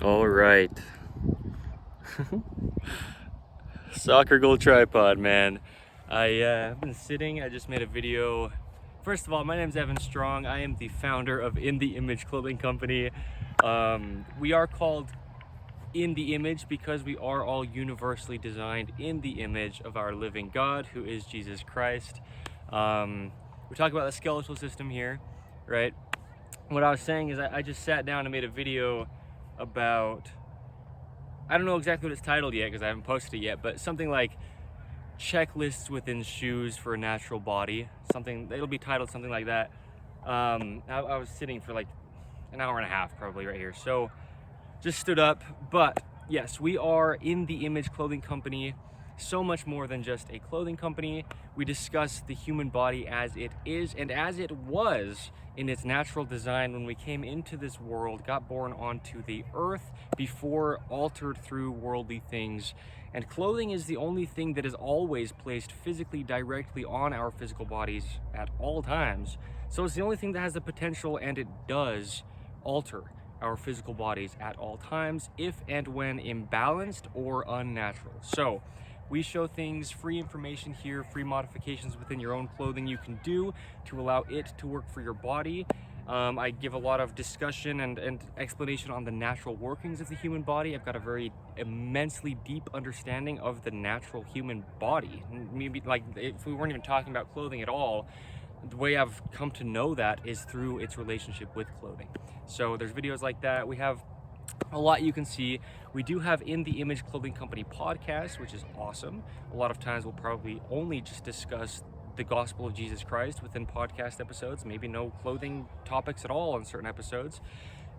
All right. Soccer goal tripod, man. I've been sitting. I just made a video. First of all, my name's Evan Strong. I am the founder of In the Image Clothing Company. We are called In the Image because we are all universally designed in the image of our living God, who is Jesus Christ. We talk about the skeletal system here, right? What I was saying is I just sat down and made a video about, I don't know exactly what it's titled yet because I haven't posted it yet, but something like checklists within shoes for a natural body. Something, it'll be titled something like that. I was sitting for like an hour and a half probably right here. So just stood up, but yes, we are In the Image Clothing Company. So much more than just a clothing company. We discuss the human body as it is and as it was in its natural design when we came into this world, got born onto the earth before altered through worldly things. And clothing is the only thing that is always placed physically directly on our physical bodies at all times. So it's the only thing that has the potential, and it does alter our physical bodies at all times if and when imbalanced or unnatural. So we show things, free information here, free modifications within your own clothing you can do to allow it to work for your body. I give a lot of discussion and explanation on the natural workings of the human body. I've got a very immensely deep understanding of the natural human body. Maybe like if we weren't even talking about clothing at all, the way I've come to know that is through its relationship with clothing. So there's videos like that. We have a lot you can see. We do have In the Image Clothing Company podcast, which is awesome. A lot of times we'll probably only just discuss the gospel of Jesus Christ within podcast episodes, maybe no clothing topics at all in certain episodes.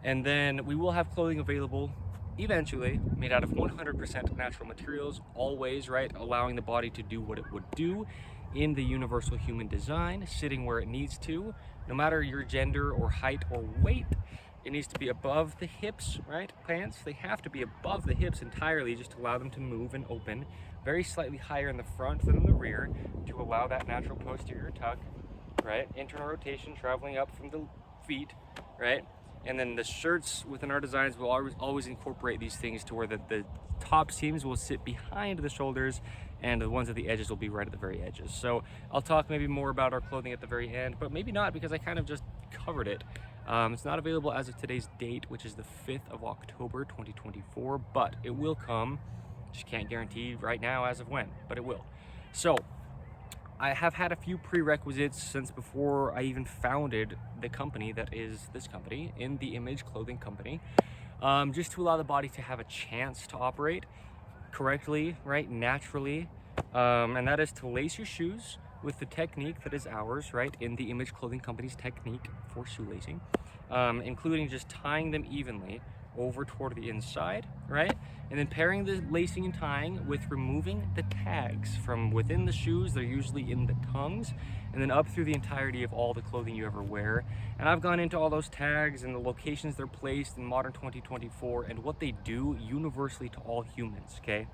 And then we will have clothing available eventually made out of 100% natural materials, always, right, allowing the body to do what it would do in the universal human design, sitting where it needs to, no matter your gender or height or weight. It needs to be above the hips, right? Pants, they have to be above the hips entirely just to allow them to move and open. Very slightly higher in the front than in the rear to allow that natural posterior tuck, right? Internal rotation traveling up from the feet, right? And then the shirts within our designs will always incorporate these things to where the top seams will sit behind the shoulders and the ones at the edges will be right at the very edges. So I'll talk maybe more about our clothing at the very end, but maybe not because I kind of just covered it. It's not available as of today's date, which is the 5th of October, 2024, but it will come. Just can't guarantee right now as of when, but it will. So I have had a few prerequisites since before I even founded the company that is this company, In the Image Clothing Company, just to allow the body to have a chance to operate correctly, right, naturally, and that is to lace your shoes with the technique that is ours, right, In the Image Clothing Company's technique for shoelacing, including just tying them evenly over toward the inside, right, and then pairing the lacing and tying with removing the tags from within the shoes. They're usually in the tongues, and then up through the entirety of all the clothing you ever wear. And I've gone into all those tags and the locations they're placed in modern 2024 and what they do universally to all humans, okay?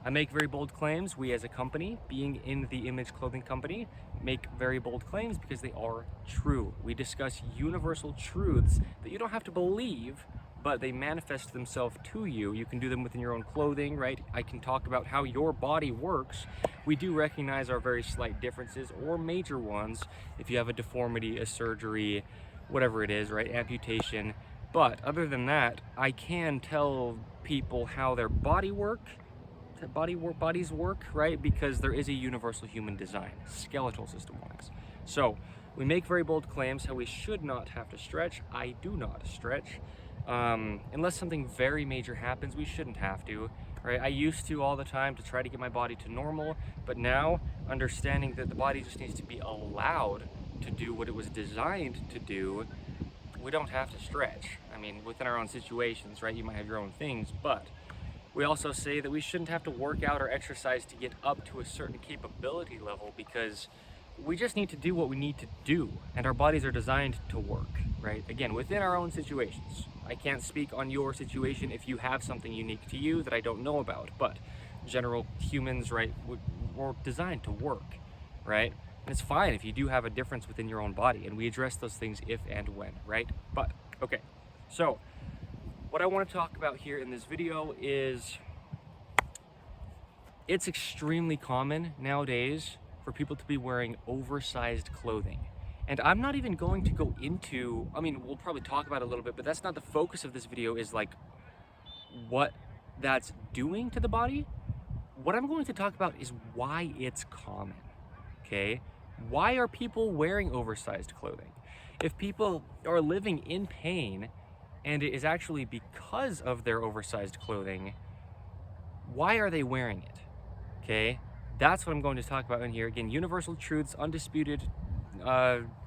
I make very bold claims. We as a company, being In the Image Clothing Company, make very bold claims because they are true. We discuss universal truths that you don't have to believe, but they manifest themselves to you. You can do them within your own clothing, right? I can talk about how your body works. We do recognize our very slight differences or major ones if you have a deformity, a surgery, whatever it is, right? Amputation. But other than that, I can tell people how their bodies work, right? Because there is a universal human design, skeletal system wise. So we make very bold claims how we should not have to stretch. I do not stretch. Unless something very major happens, we shouldn't have to, right? I used to all the time to try to get my body to normal, but now understanding that the body just needs to be allowed to do what it was designed to do, we don't have to stretch. I mean, within our own situations, right? You might have your own things, but we also say that we shouldn't have to work out or exercise to get up to a certain capability level because we just need to do what we need to do, and our bodies are designed to work, right? Again, within our own situations. I can't speak on your situation if you have something unique to you that I don't know about, but general humans, right, we're designed to work, right? And it's fine if you do have a difference within your own body, and we address those things if and when, right? But, okay, so what I want to talk about here in this video is it's extremely common nowadays for people to be wearing oversized clothing. And I'm not even going to go into, I mean, we'll probably talk about it a little bit, but that's not the focus of this video, is like what that's doing to the body. What I'm going to talk about is why it's common, okay? Why are people wearing oversized clothing? If people are living in pain and it is actually because of their oversized clothing, why are they wearing it, okay? That's what I'm going to talk about in here. Again, universal truths, undisputed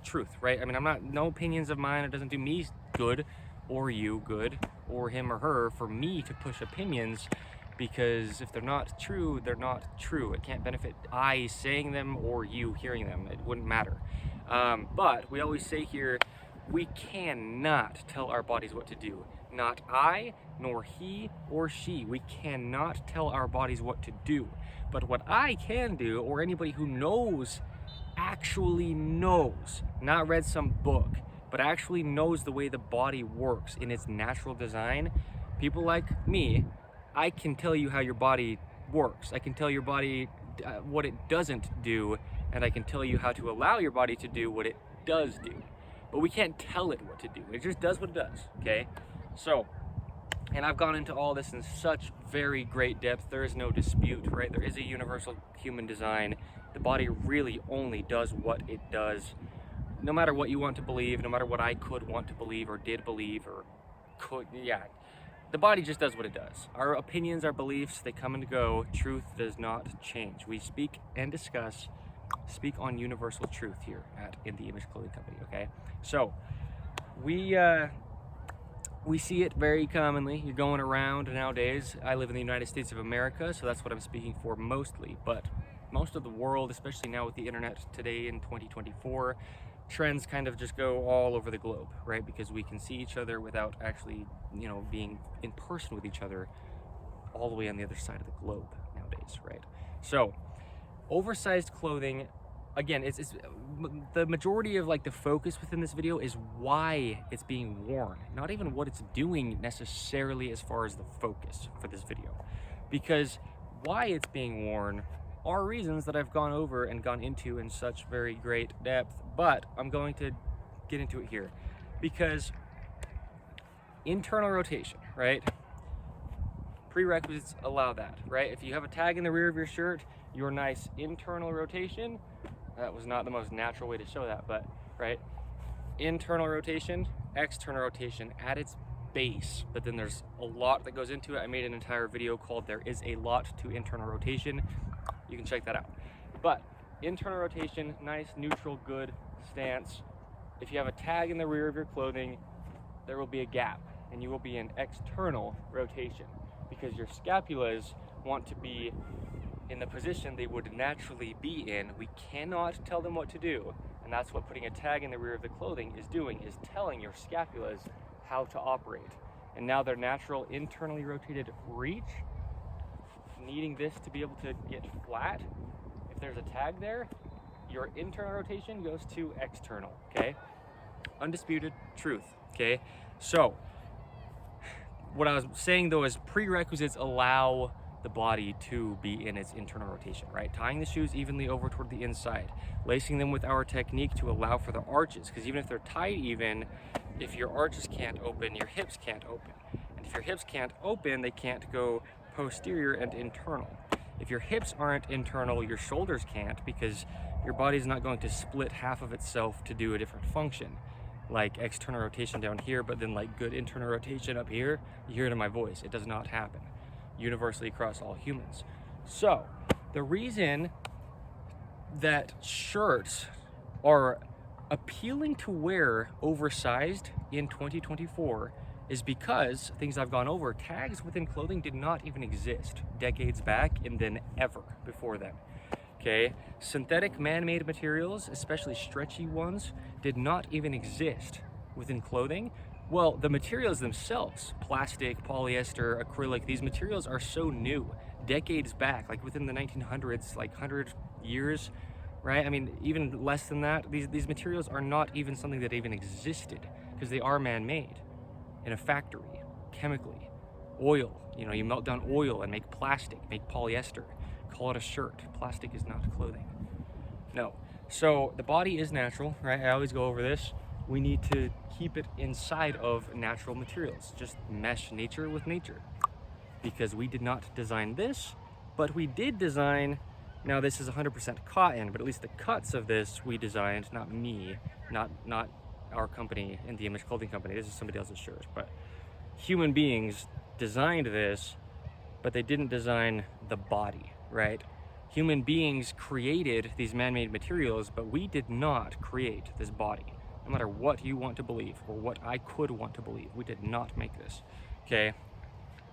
truth, right? I mean, no opinions of mine. It doesn't do me good or you good or him or her for me to push opinions, because if they're not true, they're not true. It can't benefit I saying them or you hearing them. It wouldn't matter. But we always say here, we cannot tell our bodies what to do. Not I, nor he or she. We cannot tell our bodies what to do. But what I can do, or anybody who knows, actually knows, not read some book, but actually knows the way the body works in its natural design, people like me, I can tell you how your body works. I can tell your body what it doesn't do, and I can tell you how to allow your body to do what it does do. But we can't tell it what to do. It just does what it does, okay? So, and I've gone into all this in such very great depth. There is no dispute, right? There is a universal human design. The body really only does what it does. No matter what you want to believe, no matter what I could want to believe or did believe or could, yeah. The body just does what it does. Our opinions, our beliefs, they come and go. Truth does not change. We speak and discuss, speak on universal truth here at In The Image Clothing Company, okay? So, we see it very commonly. You're going around nowadays. I live in the United States of America, so that's what I'm speaking for mostly. But most of the world, especially now with the internet today in 2024, trends kind of just go all over the globe, right? Because we can see each other without actually, you know, being in person with each other all the way on the other side of the globe nowadays, right? So, oversized clothing, again, it's the majority of like the focus within this video is why it's being worn, not even what it's doing necessarily as far as the focus for this video. Because why it's being worn are reasons that I've gone over and gone into in such very great depth, but I'm going to get into it here because internal rotation, right? Prerequisites allow that, right? If you have a tag in the rear of your shirt, your nice internal rotation, that was not the most natural way to show that, but right? Internal rotation, external rotation at its base, but then there's a lot that goes into it. I made an entire video called There Is a Lot to Internal Rotation. You can check that out. But internal rotation, nice, neutral, good stance. If you have a tag in the rear of your clothing, there will be a gap and you will be in external rotation because your scapulas want to be in the position they would naturally be in. We cannot tell them what to do. And that's what putting a tag in the rear of the clothing is doing, is telling your scapulas how to operate. And now their natural internally rotated reach, needing this to be able to get flat, if there's a tag there, your internal rotation goes to external, okay? Undisputed truth, okay? So, what I was saying though is prerequisites allow the body to be in its internal rotation, right? Tying the shoes evenly over toward the inside, lacing them with our technique to allow for the arches, because even if they're tied even, if your arches can't open, your hips can't open. And if your hips can't open, they can't go posterior and internal. If your hips aren't internal, your shoulders can't, because your body's not going to split half of itself to do a different function, like external rotation down here, but then like good internal rotation up here. You hear it in my voice. It does not happen universally across all humans. So the reason that shirts are appealing to wear oversized in 2024 is because things I've gone over, tags within clothing did not even exist decades back and then ever before then. Okay, synthetic man-made materials, especially stretchy ones, did not even exist within clothing. Well, the materials themselves, plastic, polyester, acrylic, these materials are so new, decades back, like within the 1900s, like 100 years, right? I mean, even less than that, these materials are not even something that even existed because they are man-made in a factory, chemically. Oil, you know, you melt down oil and make plastic, make polyester, call it a shirt. Plastic is not clothing. No. So the body is natural, right? I always go over this. We need to keep it inside of natural materials, just mesh nature with nature, because we did not design this, but we did design, now this is 100% cotton, but at least the cuts of this we designed, not me, not our company, In the Image Clothing Company. This is somebody else's shirt, but human beings designed this, but they didn't design the body, right? Human beings created these man-made materials, but we did not create this body. No matter what you want to believe, or what I could want to believe, we did not make this, okay?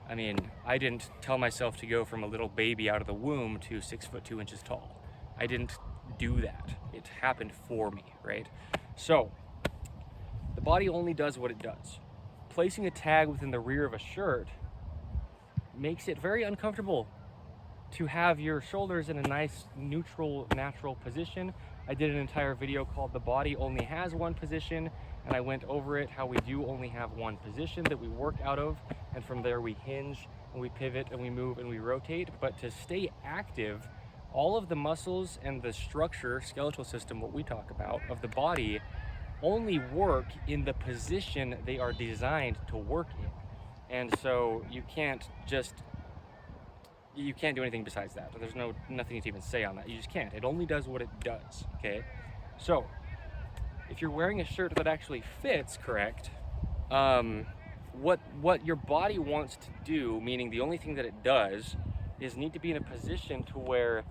I mean, I didn't tell myself to go from a little baby out of the womb to 6 foot 2 inches tall. I didn't do that. It happened for me, right? So, the body only does what it does. Placing a tag within the rear of a shirt makes it very uncomfortable to have your shoulders in a nice, neutral, natural position. I did an entire video called The Body Only Has One Position, and I went over it, how we do only have one position that we work out of, and from there we hinge, and we pivot, and we move, and we rotate. But to stay active, all of the muscles and the structure, skeletal system, what we talk about, of the body, only work in the position they are designed to work in. And so you can't do anything besides that. There's nothing to even say on that. You just can't. It only does what it does, okay? So, if you're wearing a shirt that actually fits correct, what your body wants to do, meaning the only thing that it does, is need to be in a position to where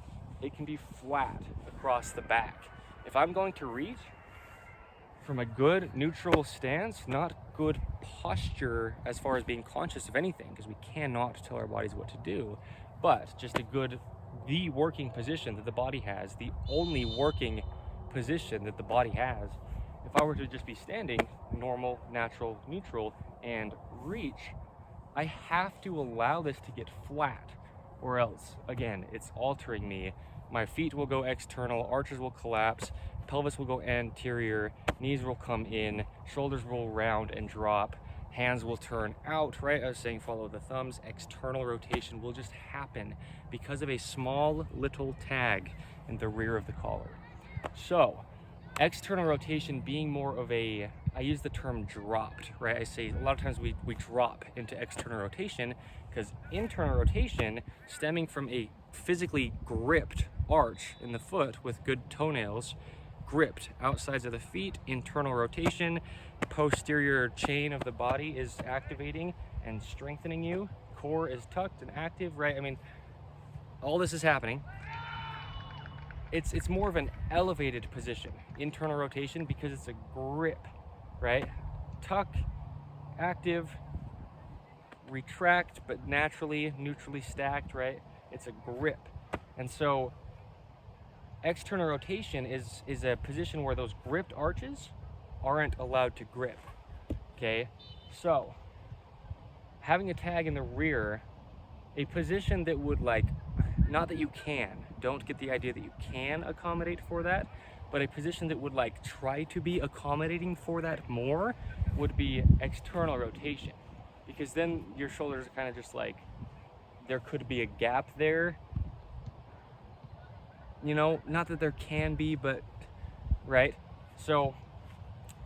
it can be flat across the back. If I'm going to reach from a good neutral stance, not good posture as far as being conscious of anything, because we cannot tell our bodies what to do, but just the working position that the body has, the only working position that the body has. If I were to just be standing, normal, natural, neutral, and reach, I have to allow this to get flat, or else, again, it's altering me. My feet will go external, arches will collapse, pelvis will go anterior, knees will come in, shoulders will round and drop, hands will turn out, right? I was saying follow the thumbs. External rotation will just happen because of a small little tag in the rear of the collar. So, external rotation being more of a, I use the term dropped, right? I say a lot of times we drop into external rotation because internal rotation, stemming from a physically gripped arch in the foot with good toenails, gripped outsides of the feet, internal rotation, posterior chain of the body is activating and strengthening you, core is tucked and active, right? I mean, all this is happening. It's more of an elevated position, internal rotation, because it's a grip, right? Tuck, active, retract, but naturally, neutrally stacked, right? It's a grip. And so external rotation is a position where those gripped arches aren't allowed to grip, okay? So, having a tag in the rear, a position that would not that you can, don't get the idea that you can accommodate for that, but a position that would try to be accommodating for that more would be external rotation. Because then your shoulders are kind of just there could be a gap there. You know, not that there can be, but, right? So,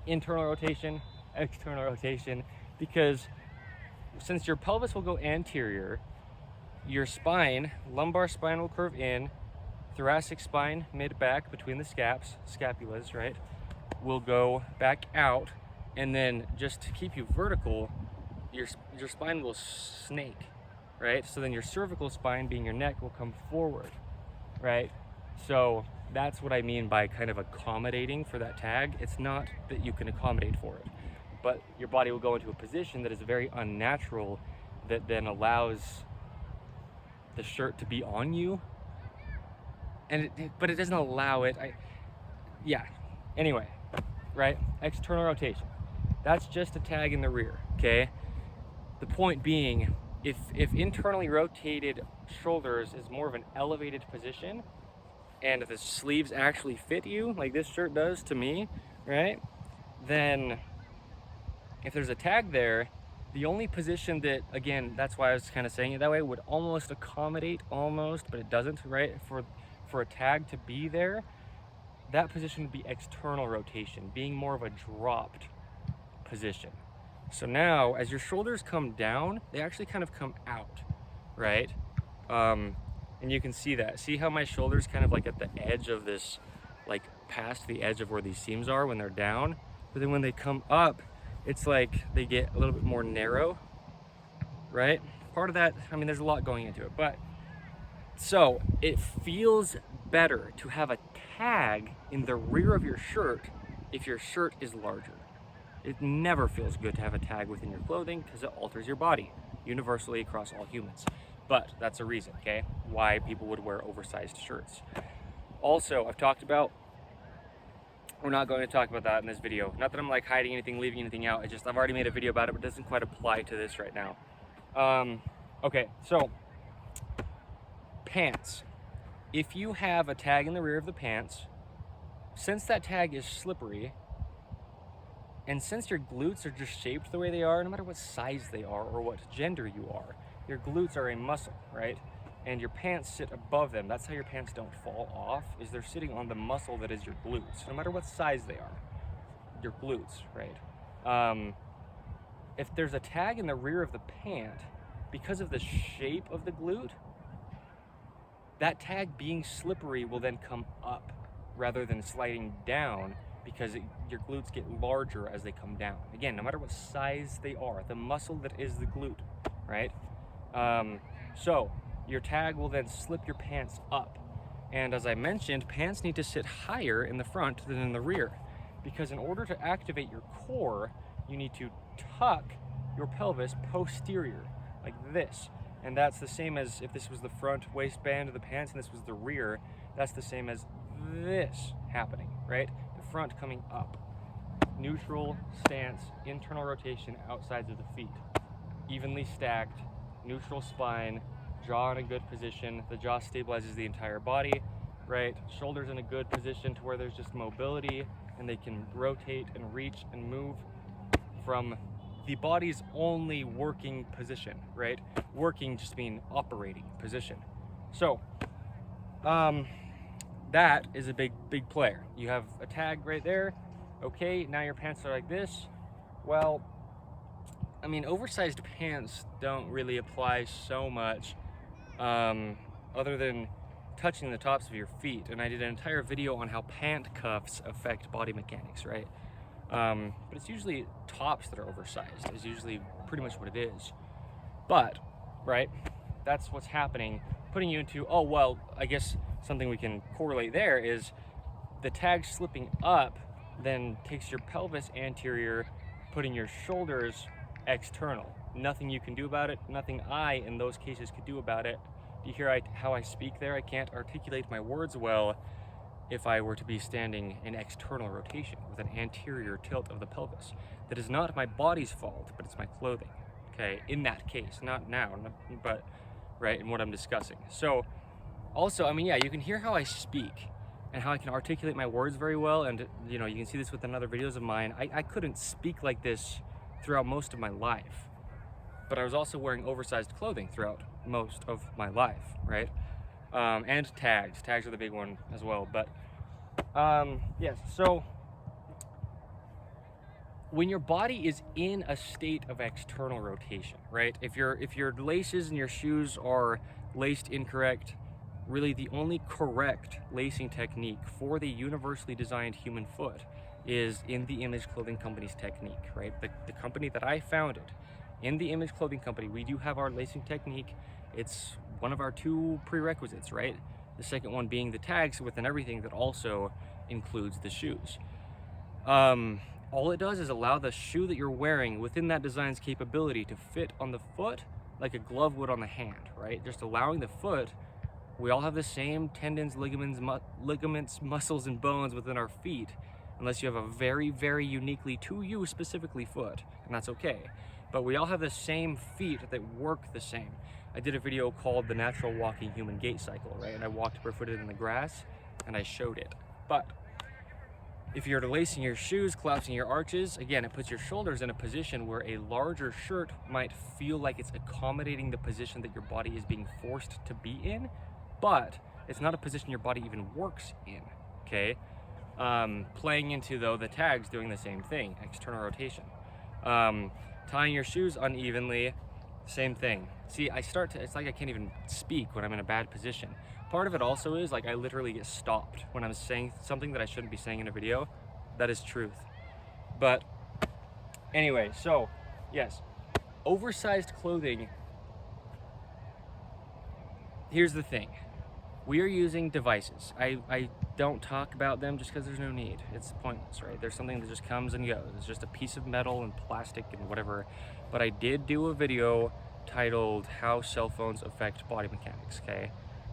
internal rotation, external rotation, because since your pelvis will go anterior, your spine, lumbar spine will curve in, thoracic spine, mid-back, between the scapulas, right, will go back out, and then just to keep you vertical, your spine will snake, right? So then your cervical spine, being your neck, will come forward, right? So that's what I mean by kind of accommodating for that tag. It's not that you can accommodate for it, but your body will go into a position that is very unnatural, that then allows the shirt to be on you, but it doesn't allow it. Anyway, right? External rotation. That's just a tag in the rear, okay? The point being, if internally rotated shoulders is more of an elevated position, and if the sleeves actually fit you, like this shirt does to me, right? Then if there's a tag there, The only position that, again, that's why I was kind of saying it that way, would almost accommodate, almost, but it doesn't, right? For a tag to be there, that position would be external rotation, being more of a dropped position. So now, as your shoulders come down, they actually kind of come out, right? And you can see that. See how my shoulders kind of like at the edge of this, like past the edge of where these seams are when they're down, but then when they come up, it's like they get a little bit more narrow, right? Part of that, I mean, there's a lot going into it, but so it feels better to have a tag in the rear of your shirt if your shirt is larger. It never feels good to have a tag within your clothing because it alters your body universally across all humans. But that's a reason, okay, why people would wear oversized shirts. Also, I've talked about, we're not going to talk about that in this video. Not that I'm like hiding anything, leaving anything out. It's just I've already made a video about it, but it doesn't quite apply to this right now. Okay, so pants. If you have a tag in the rear of the pants, since that tag is slippery, and since your glutes are just shaped the way they are, no matter what size they are or what gender you are, your glutes are a muscle, right? And your pants sit above them. That's how your pants don't fall off, is they're sitting on the muscle that is your glutes, no matter what size they are, your glutes, right? If there's a tag in the rear of the pant, because of the shape of the glute, that tag being slippery will then come up rather than sliding down, because your glutes get larger as they come down. Again, no matter what size they are, the muscle that is the glute, right? So your tag will then slip your pants up. And as I mentioned, pants need to sit higher in the front than in the rear, because in order to activate your core, you need to tuck your pelvis posterior, like this. And that's the same as if this was the front waistband of the pants and this was the rear, that's the same as this happening, right? The front coming up. Neutral stance, internal rotation, outsides of the feet. Evenly stacked, neutral spine, jaw in a good position. The jaw stabilizes the entire body, right? Shoulders in a good position to where there's just mobility and they can rotate and reach and move from the body's only working position, right? Working just mean operating position. So, that is a big player. You have a tag right there. Okay, now your pants are like this. Well, I mean, oversized pants don't really apply so much, other than touching the tops of your feet. And I did an entire video on how pant cuffs affect body mechanics, right? But it's usually tops that are oversized, is usually pretty much what it is. But, right, that's what's happening, putting you into, oh, well, I guess something we can correlate there is the tag slipping up then takes your pelvis anterior, putting your shoulders external. Nothing you can do about it, nothing I, in those cases, could do about it. Do you hear how I speak there? I can't articulate my words well if I were to be standing in external rotation with an anterior tilt of the pelvis. That is not my body's fault, but it's my clothing, okay? In that case, not now, but right, in what I'm discussing. So also, I mean, yeah, you can hear how I speak and how I can articulate my words very well, and you know, you can see this with other videos of mine. I couldn't speak like this throughout most of my life, but I was also wearing oversized clothing throughout most of my life, right? And tags are the big one as well. But yes, so when your body is in a state of external rotation, right? If your laces in your shoes are laced incorrect, really the only correct lacing technique for the universally designed human foot is In The Image Clothing Company's technique, right? The company that I founded, In The Image Clothing Company, we do have our lacing technique. It's one of our 2 prerequisites, right? The second one being the tags within everything that also includes the shoes. All it does is allow the shoe that you're wearing within that design's capability to fit on the foot like a glove would on the hand, right? Just allowing the foot, we all have the same tendons, ligaments, muscles, and bones within our feet, unless you have a very, very uniquely to you specifically foot, and that's okay. But we all have the same feet that work the same. I did a video called The Natural Walking Human Gait Cycle, right? And I walked barefooted in the grass, and I showed it. But If you're lacing your shoes, collapsing your arches, again, it puts your shoulders in a position where a larger shirt might feel like it's accommodating the position that your body is being forced to be in, but it's not a position your body even works in, okay? Playing into, though, the tags doing the same thing, external rotation. Tying your shoes unevenly, same thing. See, it's like I can't even speak when I'm in a bad position. Part of it also is, like, I literally get stopped when I'm saying something that I shouldn't be saying in a video. That is truth. But anyway, so yes, oversized clothing. Here's the thing. We are using devices. I don't talk about them just because there's no need. It's pointless, right? There's something that just comes and goes. It's just a piece of metal and plastic and whatever. But I did do a video titled How Cell Phones Affect Body Mechanics, okay?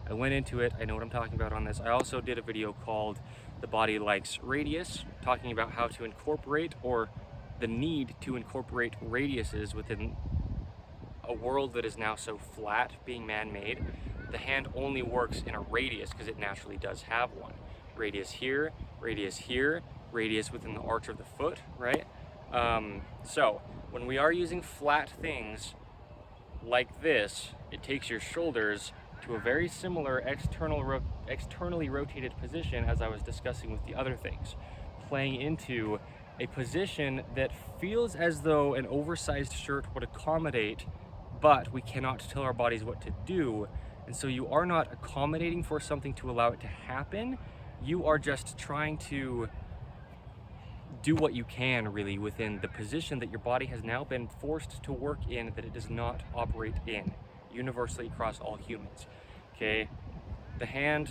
I went into it, I know what I'm talking about on this. I also did a video called The Body Likes Radius, talking about how to incorporate, or the need to incorporate, radiuses within a world that is now so flat, being man-made. The hand only works in a radius because it naturally does have one. Radius here, radius within the arch of the foot, right? So when we are using flat things like this, it takes your shoulders to a very similar externally rotated position as I was discussing with the other things, playing into a position that feels as though an oversized shirt would accommodate, but we cannot tell our bodies what to do. And so you are not accommodating for something to allow it to happen. You are just trying to do what you can, really, within the position that your body has now been forced to work in, that it does not operate in universally across all humans, okay? The hand,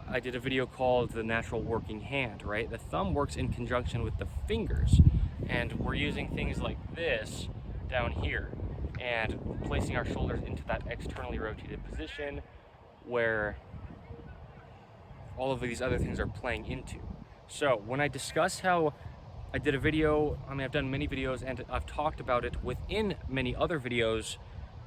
I did a video called The Natural Working Hand, right? The thumb works in conjunction with the fingers, and we're using things like this down here and placing our shoulders into that externally rotated position where all of these other things are playing into. So when I discuss how I did a video, I've done many videos and I've talked about it within many other videos,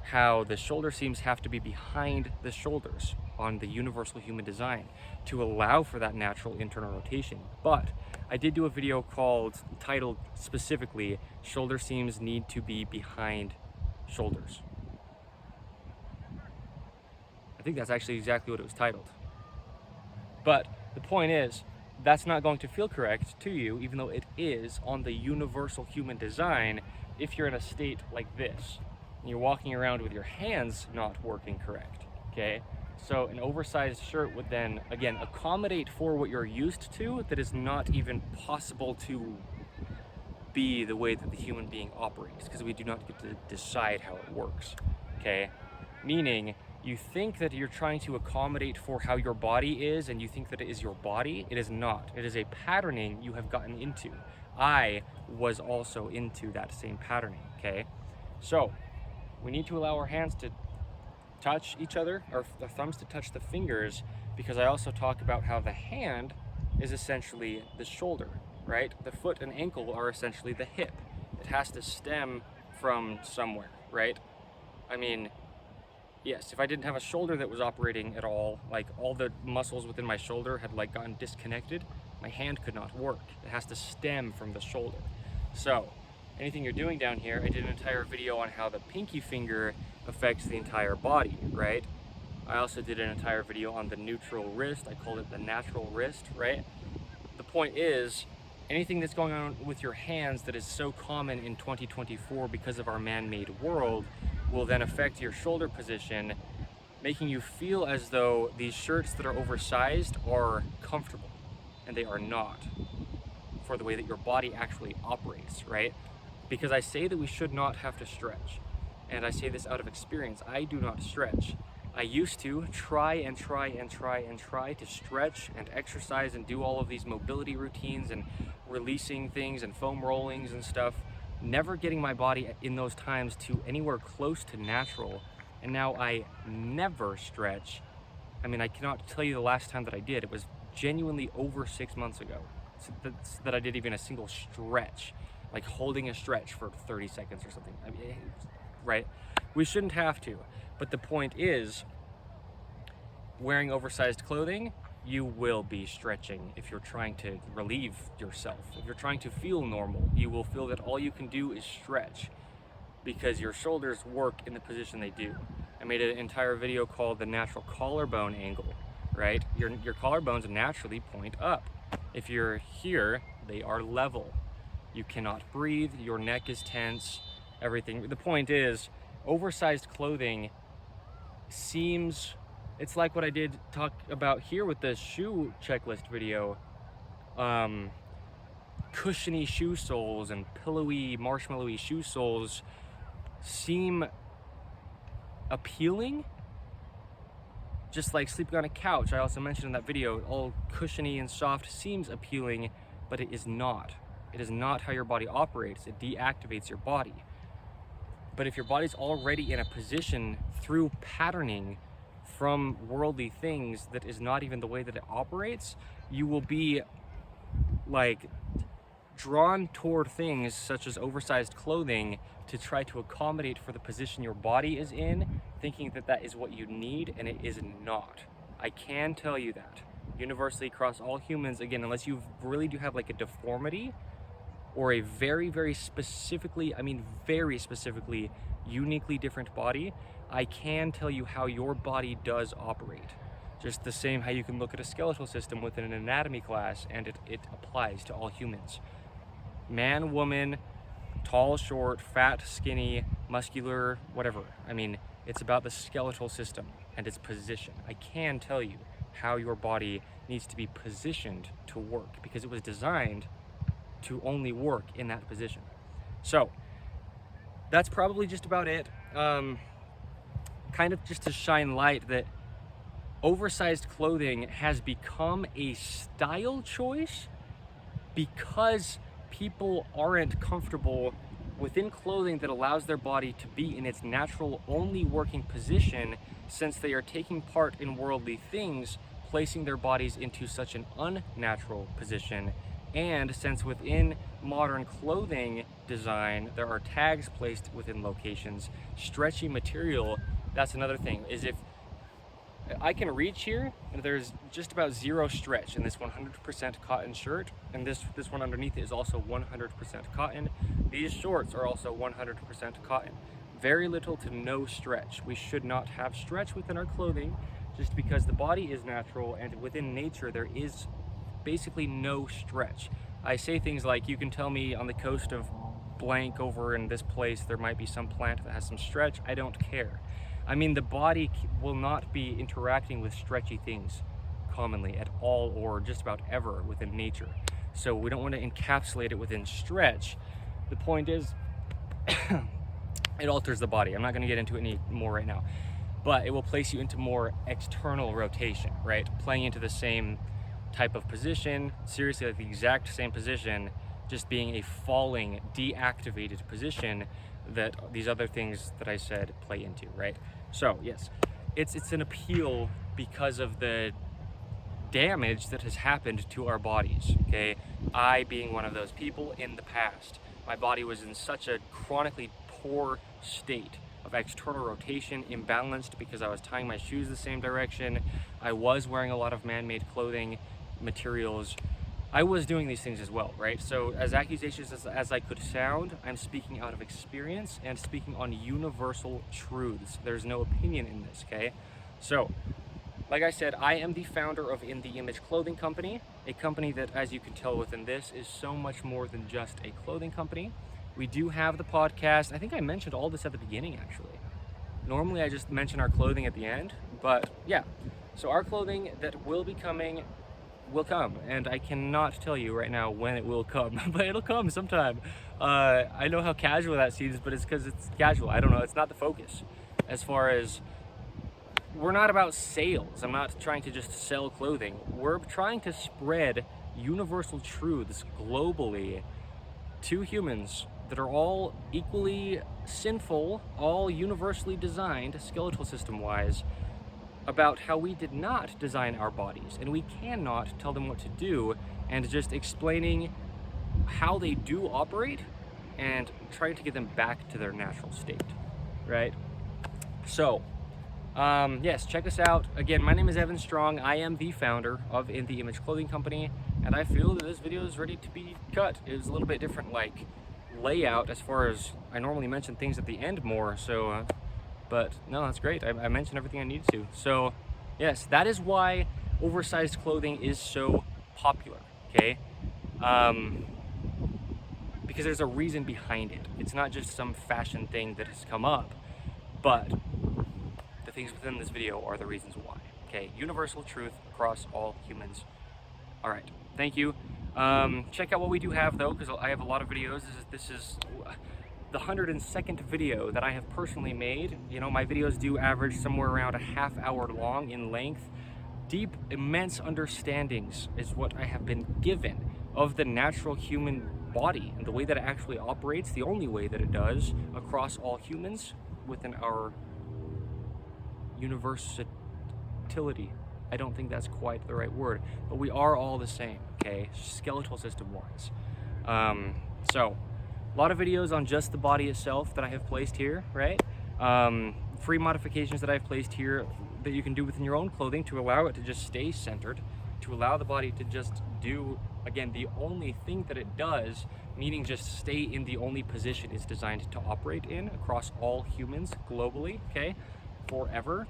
how the shoulder seams have to be behind the shoulders on the universal human design to allow for that natural internal rotation. But I did do a video titled specifically, Shoulder Seams Need to Be Behind Shoulders. I think that's actually exactly what it was titled. But the point is, that's not going to feel correct to you, even though it is on the universal human design, if you're in a state like this. And you're walking around with your hands not working correct, okay? So an oversized shirt would then, again, accommodate for what you're used to that is not even possible to be the way that the human being operates, because we do not get to decide how it works, okay? Meaning, you think that you're trying to accommodate for how your body is, and you think that it is your body. It is not. It is a patterning you have gotten into. I was also into that same patterning, okay? So, we need to allow our hands to touch each other, or the thumbs to touch the fingers, because I also talk about how the hand is essentially the shoulder, right? The foot and ankle are essentially the hip. It has to stem from somewhere, right? I mean, yes, if I didn't have a shoulder that was operating at all, like all the muscles within my shoulder had like gotten disconnected, my hand could not work. It has to stem from the shoulder. So, anything you're doing down here, I did an entire video on how the pinky finger affects the entire body, right? I also did an entire video on the neutral wrist. I called it the natural wrist, right? The point is, anything that's going on with your hands that is so common in 2024 because of our man-made world will then affect your shoulder position, making you feel as though these shirts that are oversized are comfortable, and they are not, for the way that your body actually operates, right? Because I say that we should not have to stretch, and I say this out of experience. I do not stretch. I used to try to stretch and exercise and do all of these mobility routines and releasing things and foam rollings and stuff, never getting my body in those times to anywhere close to natural. And now I never stretch. I mean, I cannot tell you the last time that I did. It was genuinely over 6 months ago that I did even a single stretch, like holding a stretch for 30 seconds or something. I mean, right? We shouldn't have to. But the point is, wearing oversized clothing you will be stretching if you're trying to relieve yourself. If you're trying to feel normal, you will feel that all you can do is stretch because your shoulders work in the position they do. I made an entire video called the natural collarbone angle, right? Your collarbones naturally point up. If you're here, they are level. You cannot breathe, your neck is tense, everything. The point is, oversized clothing seems, it's like what I did talk about here with the shoe checklist video. Cushiony shoe soles and pillowy, marshmallowy shoe soles seem appealing, just like sleeping on a couch. I also mentioned in that video, all cushiony and soft seems appealing, but it is not. It is not how your body operates. It deactivates your body. But if your body's already in a position through patterning from worldly things that is not even the way that it operates, you will be like drawn toward things such as oversized clothing to try to accommodate for the position your body is in, thinking that that is what you need, and it is not. I can tell you that universally across all humans, again, unless you really do have like a deformity or a very, very specifically, I mean very specifically, uniquely different body, I can tell you how your body does operate. Just the same how you can look at a skeletal system within an anatomy class and it applies to all humans. Man, woman, tall, short, fat, skinny, muscular, whatever. I mean, it's about the skeletal system and its position. I can tell you how your body needs to be positioned to work because it was designed to only work in that position. So that's probably just about it. Kind of just to shine light that oversized clothing has become a style choice because people aren't comfortable within clothing that allows their body to be in its natural only working position, since they are taking part in worldly things, placing their bodies into such an unnatural position. And since within modern clothing design, there are tags placed within locations, stretchy material, that's another thing, is if I can reach here, and there's just about zero stretch in this 100% cotton shirt, and this one underneath it is also 100% cotton. These shorts are also 100% cotton. Very little to no stretch. We should not have stretch within our clothing, just because the body is natural, and within nature there is basically no stretch. I say things like, you can tell me on the coast of blank over in this place there might be some plant that has some stretch. I don't care. I mean, the body will not be interacting with stretchy things commonly at all, or just about ever within nature. So we don't want to encapsulate it within stretch. The point is, it alters the body. I'm not going to get into it any more right now, but it will place you into more external rotation, right? Playing into the same type of position, seriously like the exact same position, just being a falling, deactivated position that these other things that I said play into, right? So yes, it's an appeal because of the damage that has happened to our bodies, okay? I being one of those people in the past, my body was in such a chronically poor state of external rotation, imbalanced because I was tying my shoes the same direction, I was wearing a lot of man-made clothing materials, I was doing these things as well, right? So as accusations as I could sound, I'm speaking out of experience and speaking on universal truths. There's no opinion in this, okay? So, like I said, I am the founder of In The Image Clothing Company, a company that, as you can tell within this, is so much more than just a clothing company. We do have the podcast. I think I mentioned all this at the beginning, actually. Normally I just mention our clothing at the end, but yeah. So our clothing that will be coming will come, and I cannot tell you right now when it will come, but it'll come sometime. I know how casual that seems, but it's because it's casual. I don't know, it's not the focus. As far as, we're not about sales. I'm not trying to just sell clothing. We're trying to spread universal truths globally to humans that are all equally sinful, all universally designed, skeletal system wise, about how we did not design our bodies, and we cannot tell them what to do, and just explaining how they do operate and trying to get them back to their natural state, right? So Yes, check us out. Again, my name is Evan Strong. I am the founder of In The Image Clothing Company, and I feel that this video is ready to be cut. It was a little bit different, like, layout as far as I normally mention things at the end more, so, but no, that's great. I mentioned everything I needed to. So, yes, that is why oversized clothing is so popular, okay? Because there's a reason behind it. It's not just some fashion thing that has come up, but the things within this video are the reasons why. Okay, universal truth across all humans. All right, thank you. Check out what we do have though, because I have a lot of videos. This is the 102nd video that I have personally made. You know, my videos do average somewhere around a half-hour long in length. Deep, immense understandings is what I have been given of the natural human body and the way that it actually operates, the only way that it does across all humans within our universality. I don't think that's quite the right word, but we are all the same, okay, skeletal system wise. So a lot of videos on just the body itself that I have placed here, right? Free modifications that I've placed here that you can do within your own clothing to allow it to just stay centered, to allow the body to just do, again, the only thing that it does, meaning just stay in the only position it's designed to operate in across all humans globally, okay, forever.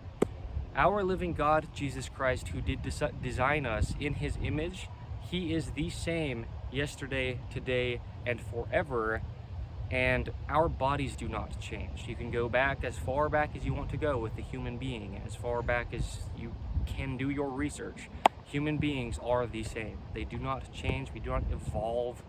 Our living God, Jesus Christ, who did design us in his image, he is the same yesterday, today, and forever. And our bodies do not change. You can go back as far back as you want to go with the human being, as far back as you can do your research. Human beings are the same. They do not change. We do not evolve.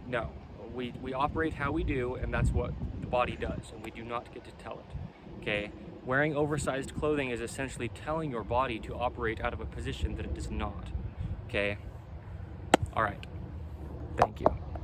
No, we operate how we do, and that's what the body does, and we do not get to tell it, okay? Wearing oversized clothing is essentially telling your body to operate out of a position that it does not, okay? All right, thank you.